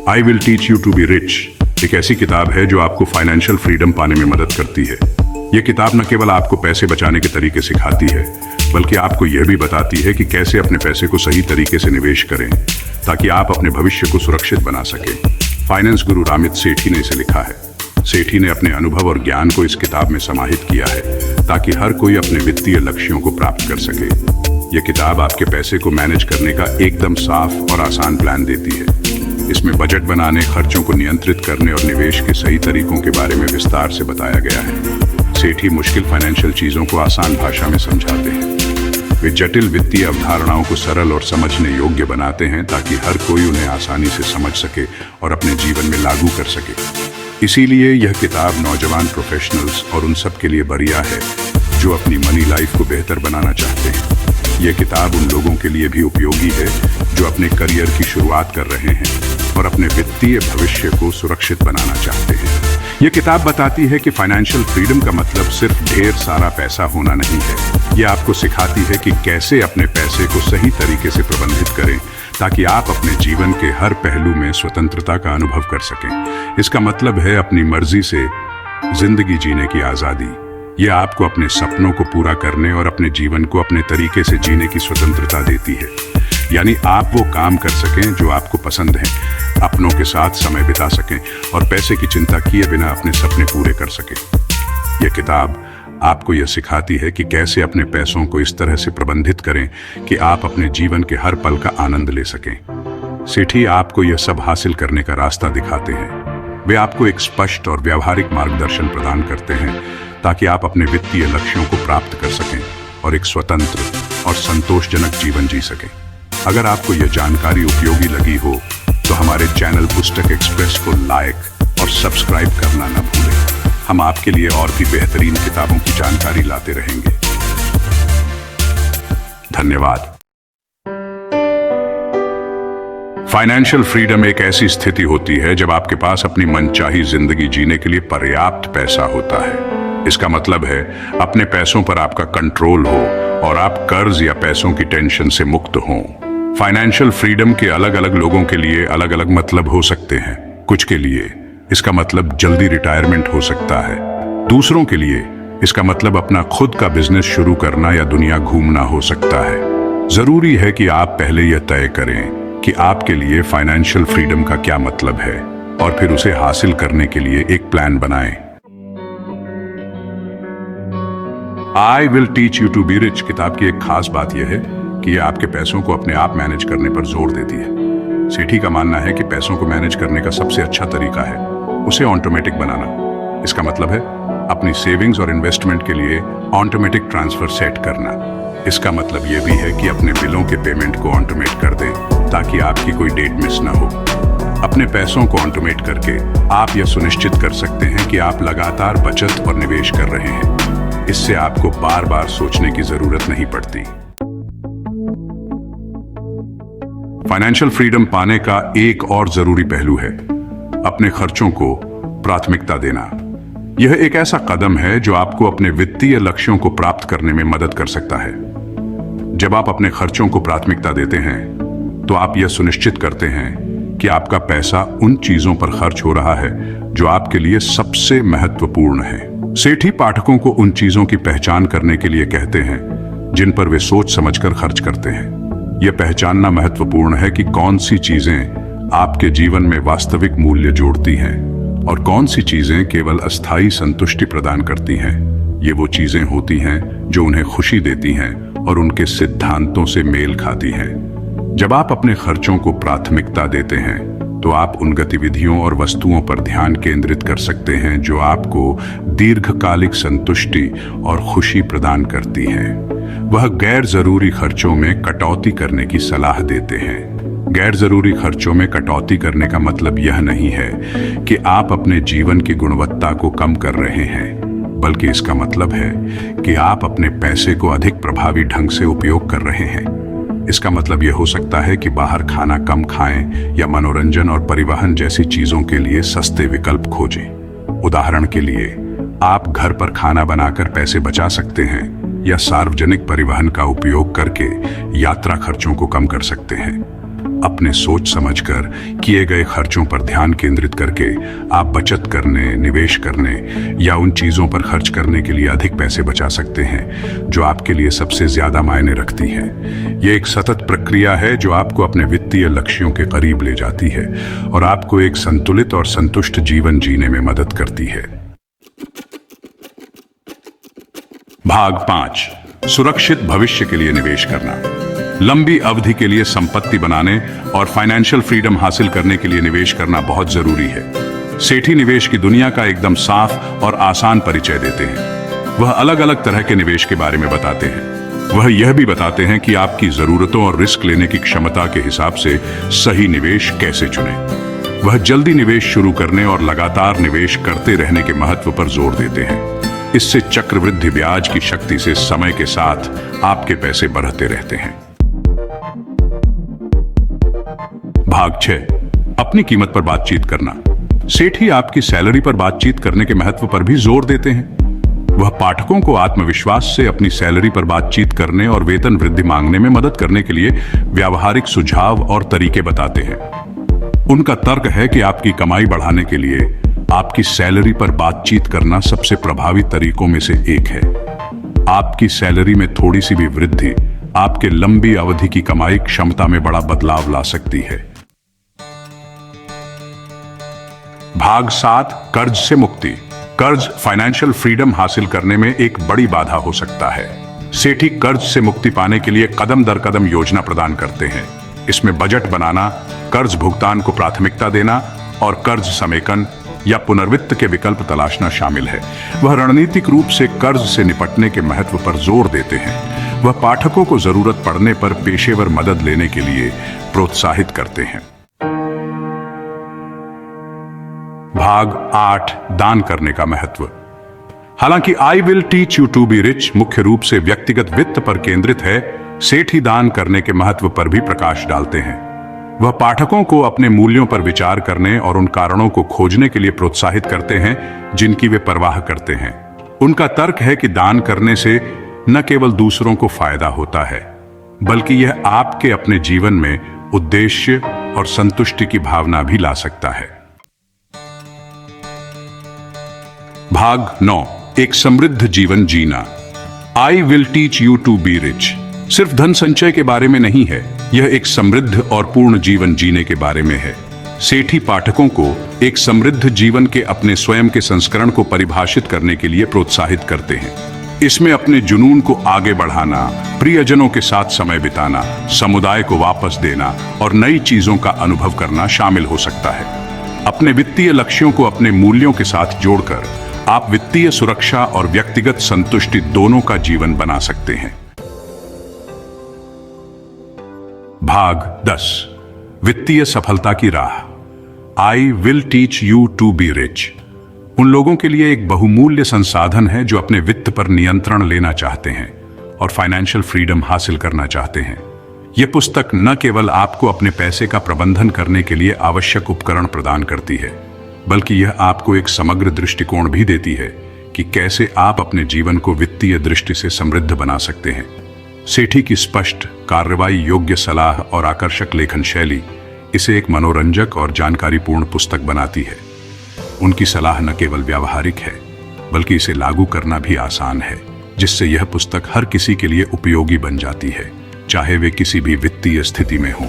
I will teach you to be rich एक ऐसी किताब है जो आपको फाइनेंशियल फ्रीडम पाने में मदद करती है। यह किताब न केवल आपको पैसे बचाने के तरीके सिखाती है, बल्कि आपको यह भी बताती है कि कैसे अपने पैसे को सही तरीके से निवेश करें ताकि आप अपने भविष्य को सुरक्षित बना सकें। फाइनेंस गुरु रामित सेठी ने इसे लिखा है। सेठी ने अपने अनुभव और ज्ञान को इस किताब में समाहित किया है ताकि हर कोई अपने वित्तीय लक्ष्यों को प्राप्त कर सके। यह किताब आपके पैसे को मैनेज करने का एकदम साफ और आसान प्लान देती है। इसमें बजट बनाने, खर्चों को नियंत्रित करने और निवेश के सही तरीकों के बारे में विस्तार से बताया गया है। सेठी मुश्किल फाइनेंशियल चीजों को आसान भाषा में समझाते हैं। वे जटिल वित्तीय अवधारणाओं को सरल और समझने योग्य बनाते हैं ताकि हर कोई उन्हें आसानी से समझ सके और अपने जीवन में लागू कर सके। इसीलिए यह किताब नौजवान प्रोफेशनल्स और उन सब के लिए बढ़िया है जो अपनी मनी लाइफ को बेहतर बनाना चाहते हैं। यह किताब उन लोगों के लिए भी उपयोगी है जो अपने करियर की शुरुआत कर रहे हैं और अपने वित्तीय भविष्य को सुरक्षित बनाना चाहते हैं। यह किताब बताती है कि फाइनेंशियल फ्रीडम का मतलब सिर्फ ढेर सारा पैसा होना नहीं है। यह आपको सिखाती है कि कैसे अपने पैसे को सही तरीके से प्रबंधित करें ताकि आप अपने जीवन के हर पहलू में स्वतंत्रता का अनुभव कर सकें। इसका मतलब है अपनी मर्जी से जिंदगी जीने की आजादी। यह आपको अपने सपनों को पूरा करने और अपने जीवन को अपने तरीके से जीने की स्वतंत्रता देती है। यानी आप वो काम कर सकें जो आपको पसंद है, अपनों के साथ समय बिता सकें और पैसे की चिंता किए बिना अपने सपने पूरे कर सकें। यह किताब आपको यह सिखाती है कि कैसे अपने पैसों को इस तरह से प्रबंधित करें कि आप अपने जीवन के हर पल का आनंद ले सकें। सेठी आपको यह सब हासिल करने का रास्ता दिखाते हैं। वे आपको एक स्पष्ट और व्यावहारिक मार्गदर्शन प्रदान करते हैं ताकि आप अपने वित्तीय लक्ष्यों को प्राप्त कर सकें और एक स्वतंत्र और संतोषजनक जीवन जी सकें। अगर आपको यह जानकारी उपयोगी लगी हो तो हमारे चैनल पुस्तक एक्सप्रेस को लाइक और सब्सक्राइब करना न भूलें। हम आपके लिए और भी बेहतरीन किताबों की जानकारी लाते रहेंगे। धन्यवाद। फाइनेंशियल फ्रीडम एक ऐसी स्थिति होती है जब आपके पास अपनी मनचाही जिंदगी जीने के लिए पर्याप्त पैसा होता है। इसका मतलब है अपने पैसों पर आपका कंट्रोल हो और आप कर्ज या पैसों की टेंशन से मुक्त हों। फाइनेंशियल फ्रीडम के अलग अलग लोगों के लिए अलग अलग मतलब हो सकते हैं। कुछ के लिए इसका मतलब जल्दी रिटायरमेंट हो सकता है। दूसरों के लिए इसका मतलब अपना खुद का बिजनेस शुरू करना या दुनिया घूमना हो सकता है। जरूरी है कि आप पहले यह तय करें कि आपके लिए फाइनेंशियल फ्रीडम का क्या मतलब है और फिर उसे हासिल करने के लिए एक प्लान बनाएं। I will teach you to be rich किताब की एक खास बात यह है कि यह आपके पैसों को अपने आप मैनेज करने पर जोर देती है। सेठी का मानना है कि पैसों को मैनेज करने का सबसे अच्छा तरीका है उसे ऑटोमेटिक बनाना। इसका मतलब है अपनी सेविंग्स और इन्वेस्टमेंट के लिए ऑटोमेटिक ट्रांसफर सेट करना। इसका मतलब यह भी है कि अपने बिलों के पेमेंट को ऑटोमेट कर दें ताकि आपकी कोई डेट मिस ना हो। अपने पैसों को ऑटोमेट करके आप यह सुनिश्चित कर सकते हैं कि आप लगातार बचत और निवेश कर रहे हैं। इससे आपको बार बार सोचने की जरूरत नहीं पड़ती। फाइनेंशियल फ्रीडम पाने का एक और जरूरी पहलू है अपने खर्चों को प्राथमिकता देना। यह एक ऐसा कदम है जो आपको अपने वित्तीय लक्ष्यों को प्राप्त करने में मदद कर सकता है। जब आप अपने खर्चों को प्राथमिकता देते हैं तो आप यह सुनिश्चित करते हैं कि आपका पैसा उन चीजों पर खर्च हो रहा है जो आपके लिए सबसे महत्वपूर्ण है। सेठी पाठकों को उन चीजों की पहचान करने के लिए कहते हैं जिन पर वे सोच समझकर खर्च करते हैं। यह पहचानना महत्वपूर्ण है कि कौन सी चीजें आपके जीवन में वास्तविक मूल्य जोड़ती हैं और कौन सी चीजें केवल अस्थायी संतुष्टि प्रदान करती हैं। ये वो चीजें होती हैं जो उन्हें खुशी देती हैं और उनके सिद्धांतों से मेल खाती हैं। जब आप अपने खर्चों को प्राथमिकता देते हैं तो आप उन गतिविधियों और वस्तुओं पर ध्यान केंद्रित कर सकते हैं जो आपको दीर्घकालिक संतुष्टि और खुशी प्रदान करती हैं। वह गैर जरूरी खर्चों में कटौती करने की सलाह देते हैं। गैर जरूरी खर्चों में कटौती करने का मतलब यह नहीं है कि आप अपने जीवन की गुणवत्ता को कम कर रहे हैं, बल्कि इसका मतलब है कि आप अपने पैसे को अधिक प्रभावी ढंग से उपयोग कर रहे हैं। इसका मतलब यह हो सकता है कि बाहर खाना कम खाएं या मनोरंजन और परिवहन जैसी चीजों के लिए सस्ते विकल्प खोजें। उदाहरण के लिए आप घर पर खाना बनाकर पैसे बचा सकते हैं या सार्वजनिक परिवहन का उपयोग करके यात्रा खर्चों को कम कर सकते हैं। अपने सोच समझकर किए गए खर्चों पर ध्यान केंद्रित करके आप बचत करने, निवेश करने या उन चीजों पर खर्च करने के लिए अधिक पैसे बचा सकते हैं जो आपके लिए सबसे ज्यादा मायने रखती हैं। यह एक सतत प्रक्रिया है जो आपको अपने वित्तीय लक्ष्यों के करीब ले जाती है और आपको एक संतुलित और संतुष्ट जीवन जीने में मदद करती है। भाग 5, सुरक्षित भविष्य के लिए निवेश करना। लंबी अवधि के लिए संपत्ति बनाने और फाइनेंशियल फ्रीडम हासिल करने के लिए निवेश करना बहुत जरूरी है। सेठी निवेश की दुनिया का एकदम साफ और आसान परिचय देते हैं। वह अलग अलग तरह के निवेश के बारे में बताते हैं। वह यह भी बताते हैं कि आपकी जरूरतों और रिस्क लेने की क्षमता के हिसाब से सही निवेश कैसे चुनें। वह जल्दी निवेश शुरू करने और लगातार निवेश करते रहने के महत्व पर जोर देते हैं। इससे चक्रवृद्धि ब्याज की शक्ति से समय के साथ आपके पैसे बढ़ते रहते हैं। भाग 6, अपनी कीमत पर बातचीत करना। सेठी आपकी सैलरी पर बातचीत करने के महत्व पर भी जोर देते हैं। वह पाठकों को आत्मविश्वास से अपनी सैलरी पर बातचीत करने और वेतन वृद्धि मांगने में मदद करने के लिए व्यावहारिक सुझाव और तरीके बताते हैं। उनका तर्क है कि आपकी कमाई बढ़ाने के लिए आपकी सैलरी पर बातचीत करना सबसे प्रभावी तरीकों में से एक है। आपकी सैलरी में थोड़ी सी भी वृद्धि आपके लंबी अवधि की कमाई क्षमता में बड़ा बदलाव ला सकती है। भाग 7, कर्ज से मुक्ति। कर्ज फाइनेंशियल फ्रीडम हासिल करने में एक बड़ी बाधा हो सकता है। सेठी कर्ज से मुक्ति पाने के लिए कदम दर कदम योजना प्रदान करते हैं। इसमें बजट बनाना, कर्ज भुगतान को प्राथमिकता देना और कर्ज समेकन या पुनर्वित्त के विकल्प तलाशना शामिल है। वह रणनीतिक रूप से कर्ज से निपटने के महत्व पर जोर देते हैं। वह पाठकों को जरूरत पड़ने पर पेशेवर मदद लेने के लिए प्रोत्साहित करते हैं। भाग 8, दान करने का महत्व। हालांकि I will teach you to be rich मुख्य रूप से व्यक्तिगत वित्त पर केंद्रित है, सेठी दान करने के महत्व पर भी प्रकाश डालते हैं। वह पाठकों को अपने मूल्यों पर विचार करने और उन कारणों को खोजने के लिए प्रोत्साहित करते हैं जिनकी वे परवाह करते हैं। उनका तर्क है कि दान करने से न केवल दूसरों को फायदा होता है, बल्कि यह आपके अपने जीवन में उद्देश्य और संतुष्टि की भावना भी ला सकता है। भाग 9, एक समृद्ध जीवन जीना। I will teach you to be rich सिर्फ धन संचय के बारे में नहीं है, यह एक समृद्ध और पूर्ण जीवन जीने के बारे में है। सेठी पाठकों को एक समृद्ध जीवन के अपने स्वयं के संस्करण को परिभाषित करने के लिए प्रोत्साहित करते हैं। इसमें अपने जुनून को आगे बढ़ाना, प्रियजनों के साथ समय बिताना, समुदाय को वापस देना और नई चीजों का अनुभव करना शामिल हो सकता है। अपने वित्तीय लक्ष्यों को अपने मूल्यों के साथ जोड़कर आप वित्तीय सुरक्षा और व्यक्तिगत संतुष्टि दोनों का जीवन बना सकते हैं। भाग 10, वित्तीय सफलता की राह। I will teach you to be rich उन लोगों के लिए एक बहुमूल्य संसाधन है जो अपने वित्त पर नियंत्रण लेना चाहते हैं और फाइनेंशियल फ्रीडम हासिल करना चाहते हैं। यह पुस्तक न केवल आपको अपने पैसे का प्रबंधन करने के लिए आवश्यक उपकरण प्रदान करती है, बल्कि यह आपको एक समग्र दृष्टिकोण भी देती है कि कैसे आप अपने जीवन को वित्तीय दृष्टि से समृद्ध बना सकते हैं। सेठी की स्पष्ट, कार्रवाई योग्य सलाह और आकर्षक लेखन शैली इसे एक मनोरंजक और जानकारीपूर्ण पुस्तक बनाती है। उनकी सलाह न केवल व्यावहारिक है, बल्कि इसे लागू करना भी आसान है, जिससे यह पुस्तक हर किसी के लिए उपयोगी बन जाती है, चाहे वे किसी भी वित्तीय स्थिति में हों।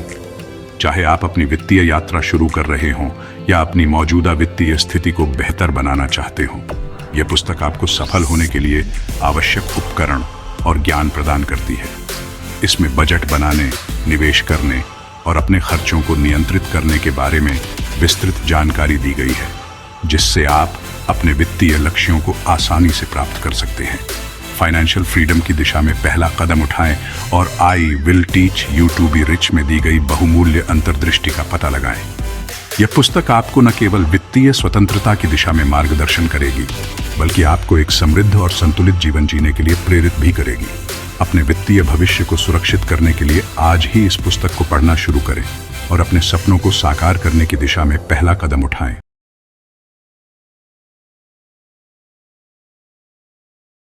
चाहे आप अपनी वित्तीय यात्रा शुरू कर रहे हों या अपनी मौजूदा वित्तीय स्थिति को बेहतर बनाना चाहते हों, यह पुस्तक आपको सफल होने के लिए आवश्यक उपकरण और ज्ञान प्रदान करती है। इसमें बजट बनाने, निवेश करने और अपने खर्चों को नियंत्रित करने के बारे में विस्तृत जानकारी दी गई है, जिससे आप अपने वित्तीय लक्ष्यों को आसानी से प्राप्त कर सकते हैं। फाइनेंशियल फ्रीडम की दिशा में पहला कदम उठाएं और I will teach you to be rich में दी गई बहुमूल्य अंतर्दृष्टि का पता लगाएं। यह पुस्तक आपको न केवल वित्तीय स्वतंत्रता की दिशा में मार्गदर्शन करेगी, बल्कि आपको एक समृद्ध और संतुलित जीवन जीने के लिए प्रेरित भी करेगी। अपने वित्तीय भविष्य को सुरक्षित करने के लिए आज ही इस पुस्तक को पढ़ना शुरू करें और अपने सपनों को साकार करने की दिशा में पहला कदम उठाएं।